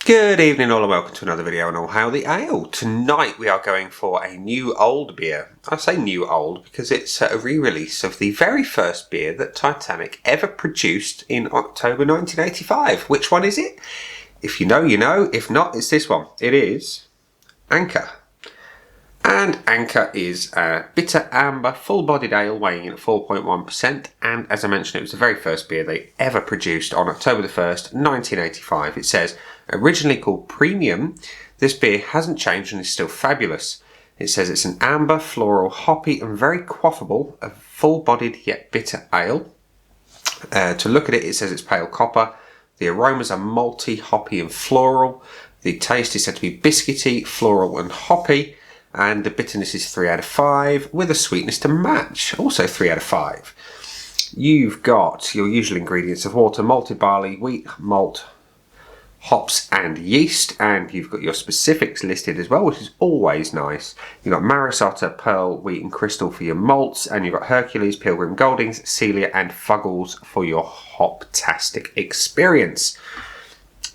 Good evening all and welcome to another video on All Hail the Ale. Tonight we are going for a new old beer. I say new old because it's a re-release of the very first beer that Titanic ever produced in October 1985. Which one is it? If you know, you know. If not, it's this one. It is Anchor. And Anchor is a bitter amber full-bodied ale weighing in at 4.1%, and as I mentioned, it was the very first beer they ever produced on October the 1st, 1985. It says, originally called Premium, this beer hasn't changed and is still fabulous. It says it's an amber, floral, hoppy and very quaffable, a full-bodied yet bitter ale. To look at it, it says it's pale copper. The aromas are malty, hoppy and floral. The taste is said to be biscuity, floral and hoppy. And the bitterness is 3 out of 5 with a sweetness to match, also 3 out of 5. You've got your usual ingredients of water, malted barley, wheat, malt, hops and yeast, and you've got your specifics listed as well, which is always nice. You've got Maris Otter, Pearl, Wheat and Crystal for your malts, and you've got Hercules, Pilgrim, Goldings, Celia and Fuggles for your hop-tastic experience.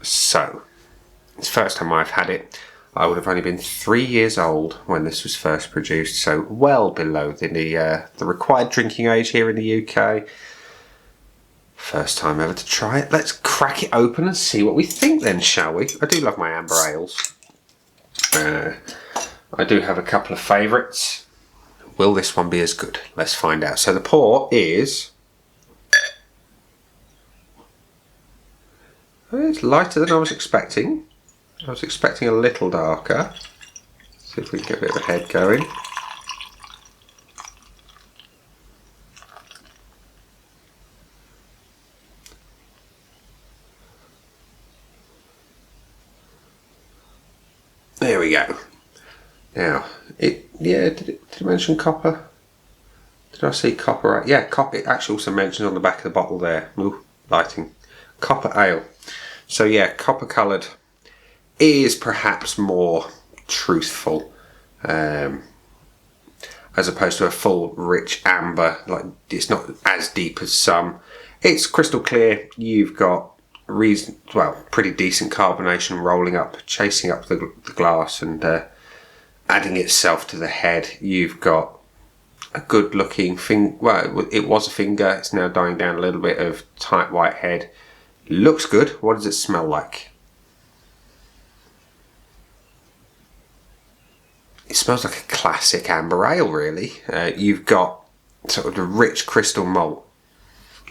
So, it's the first time I've had it. I would have only been 3 years old when this was first produced, so well below the required drinking age here in the UK. First time ever to try it. Let's crack it open and see what we think then, shall we? I do love my amber ales. I do have a couple of favourites. Will this one be as good? Let's find out. So the pour is... It's lighter than I was expecting. I was expecting a little darker. See if we can get a bit of a head going. There we go. Now, did it mention copper? Did I see copper? Yeah, copper. It actually also mentioned on the back of the bottle there. Ooh, lighting. Copper ale. So yeah, copper coloured. Is perhaps more truthful as opposed to a full rich amber. Like, it's not as deep as some. It's crystal clear. You've got pretty decent carbonation rolling up, chasing up the glass and adding itself to the head. You've got a good looking thing. Well, it was a finger. It's now dying down a little bit of tight white head. Looks good. What does it smell like? It smells like a classic amber ale, really. You've got sort of the rich crystal malt.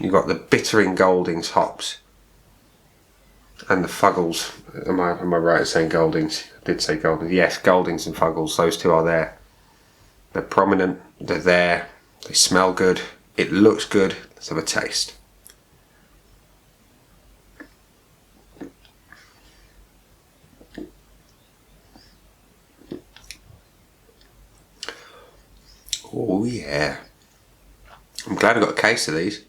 You've got the bittering Goldings hops. And the Fuggles. Am I right in saying Goldings? I did say Goldings. Yes, Goldings and Fuggles. Those two are there. They're prominent. They're there. They smell good. It looks good. Let's have a taste. Oh yeah, I'm glad I got a case of these.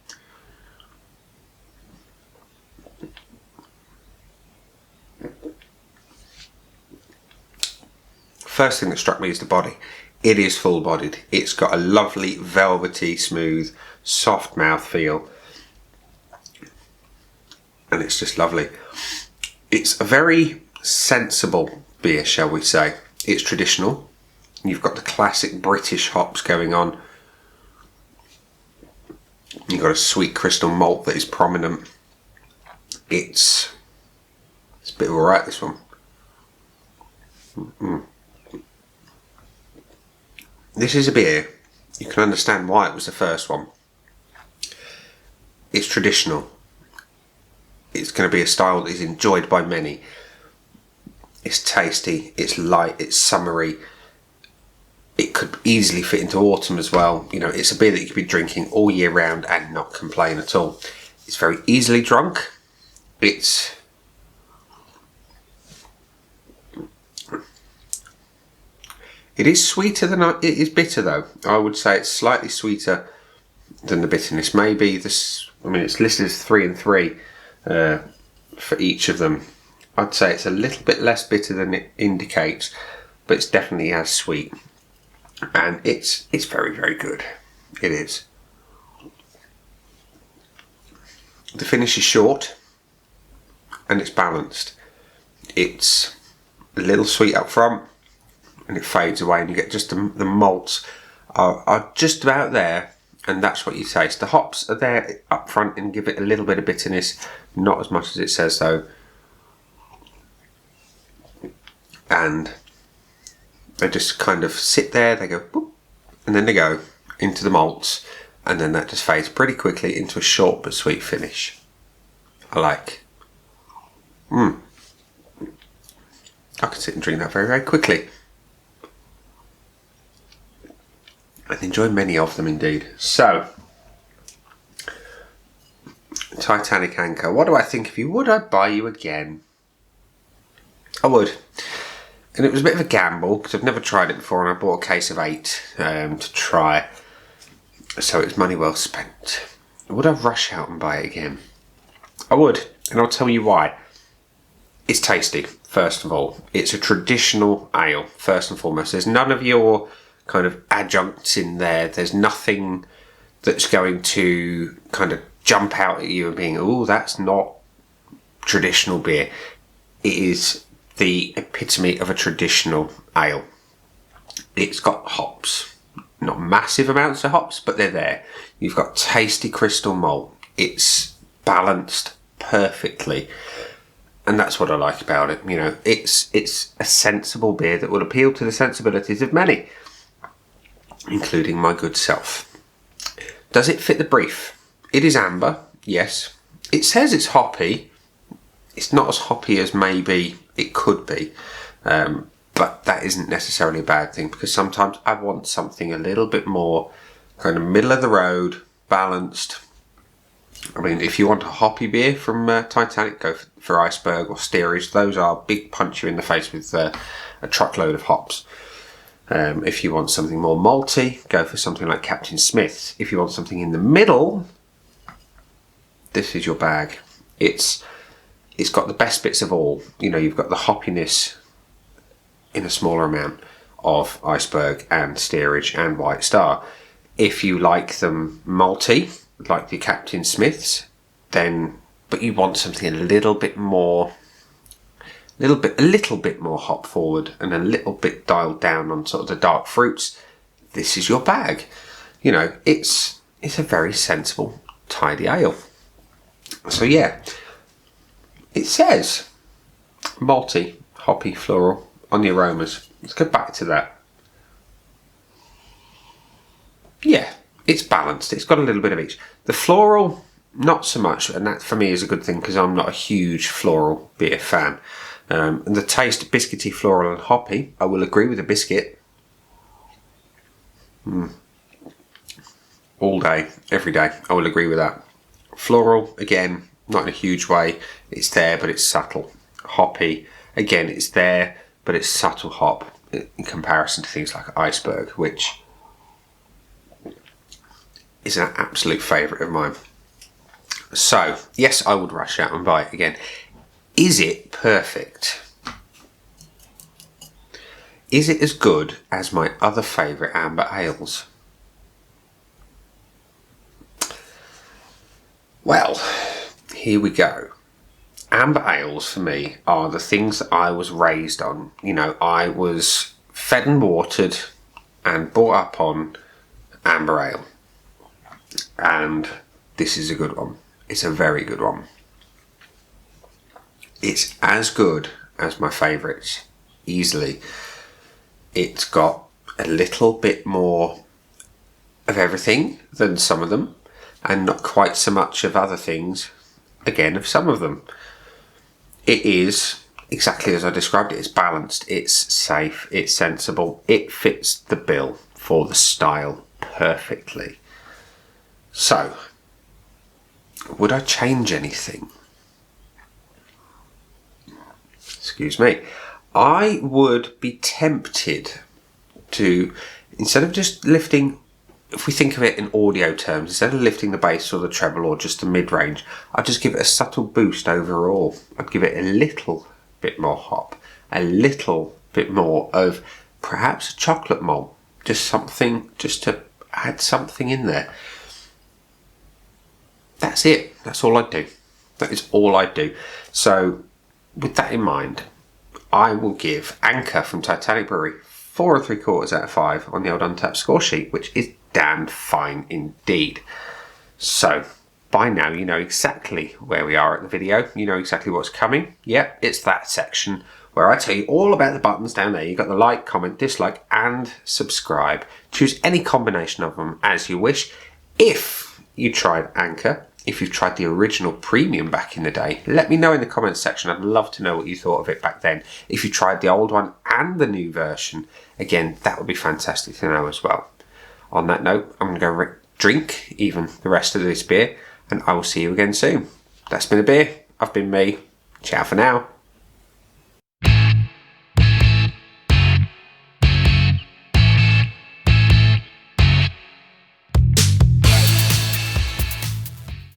First thing that struck me is the body. It is full-bodied. It's got a lovely, velvety, smooth, soft mouthfeel. And it's just lovely. It's a very sensible beer, shall we say. It's traditional. You've got the classic British hops going on. You've got a sweet crystal malt that is prominent. It's a bit alright, this one. This is a beer. You can understand why it was the first one. It's traditional. It's going to be a style that is enjoyed by many. It's tasty, it's light, it's summery. It could easily fit into autumn as well. You know, it's a beer that you could be drinking all year round and not complain at all. It's very easily drunk. It is sweeter than it is bitter though. I would say it's slightly sweeter than the bitterness. Maybe this, I mean, it's listed as 3 and 3 for each of them. I'd say it's a little bit less bitter than it indicates, but it's definitely as sweet. And it's very, very good. It is. The finish is short and it's balanced. It's a little sweet up front, and it fades away, and you get just the malts are just about there, and that's what you taste. The hops are there up front and give it a little bit of bitterness, not as much as it says though. And they just kind of sit there, they go boop, and then they go into the malts, and then that just fades pretty quickly into a short but sweet finish. I like. I can sit and drink that very, very quickly. And enjoy many of them indeed. So, Titanic Anchor. What do I think of you? Would I buy you again? I would. And it was a bit of a gamble because I've never tried it before, and I bought a case of 8 to try. So it's money well spent. Would I rush out and buy it again? I would, and I'll tell you why. It's tasty, first of all. It's a traditional ale, first and foremost. There's none of your kind of adjuncts in there. There's nothing that's going to kind of jump out at you and being, oh, that's not traditional beer. It is the epitome of a traditional ale. It's got hops. Not massive amounts of hops, but they're there. You've got tasty crystal malt. It's balanced perfectly. And that's what I like about it. You know, it's a sensible beer that will appeal to the sensibilities of many, including my good self. Does it fit the brief? It is amber, yes. It says it's hoppy. It's not as hoppy as maybe it could be. But that isn't necessarily a bad thing, because sometimes I want something a little bit more kind of middle of the road, balanced. I mean, if you want a hoppy beer from Titanic, go for Iceberg or Steerage. Those are big punch you in the face with a truckload of hops. If you want something more malty, go for something like Captain Smith's. If you want something in the middle, this is your bag. It's got the best bits of all. You know, you've got the hoppiness in a smaller amount of Iceberg and Steerage and White Star. If you like them malty, like the Captain Smith's, then but you want something a little bit more hop forward and a little bit dialed down on sort of the dark fruits, this is your bag. You know, it's a very sensible, tidy ale. So yeah, it says malty, hoppy, floral on the aromas. Let's go back to that. Yeah, it's balanced. It's got a little bit of each. The floral, not so much, and that for me is a good thing because I'm not a huge floral beer fan. And the taste, biscuity, floral and hoppy, I will agree with the biscuit. All day, every day, I will agree with that. Floral, again, not in a huge way. It's there, but it's subtle. Hoppy, again, it's there, but it's subtle hop in comparison to things like Iceberg, which is an absolute favourite of mine. So, yes, I would rush out and buy it again. Is it perfect? Is it as good as my other favourite amber ales? Well, here we go. Amber ales for me are the things that I was raised on. You know, I was fed and watered and brought up on amber ale. And this is a good one. It's a very good one. It's as good as my favourites, easily. It's got a little bit more of everything than some of them, and not quite so much of other things, again, of some of them. It is exactly as I described it. It's balanced, it's safe, it's sensible, it fits the bill for the style perfectly. So, would I change anything? Excuse me. I would be tempted to, instead of just lifting, if we think of it in audio terms, instead of lifting the bass or the treble or just the mid-range, I'd just give it a subtle boost overall. I'd give it a little bit more hop, a little bit more of perhaps a chocolate malt, just something, just to add something in there. That's it. That's all I'd do. That is all I'd do. So with that in mind, I will give Anchor from Titanic Brewery 4 3/4 out of 5 on the old Untapped score sheet, which is damn fine indeed. So, by now you know exactly where we are at the video. You know exactly what's coming. Yep, it's that section where I tell you all about the buttons down there. You've got the like, comment, dislike, and subscribe. Choose any combination of them as you wish. If you tried Anchor, if you've tried the original premium back in the day, let me know in the comments section. I'd love to know what you thought of it back then. If you tried the old one and the new version, again, that would be fantastic to know as well. On that note, I'm going to go drink even the rest of this beer, and I will see you again soon. That's been a beer. I've been me. Ciao for now.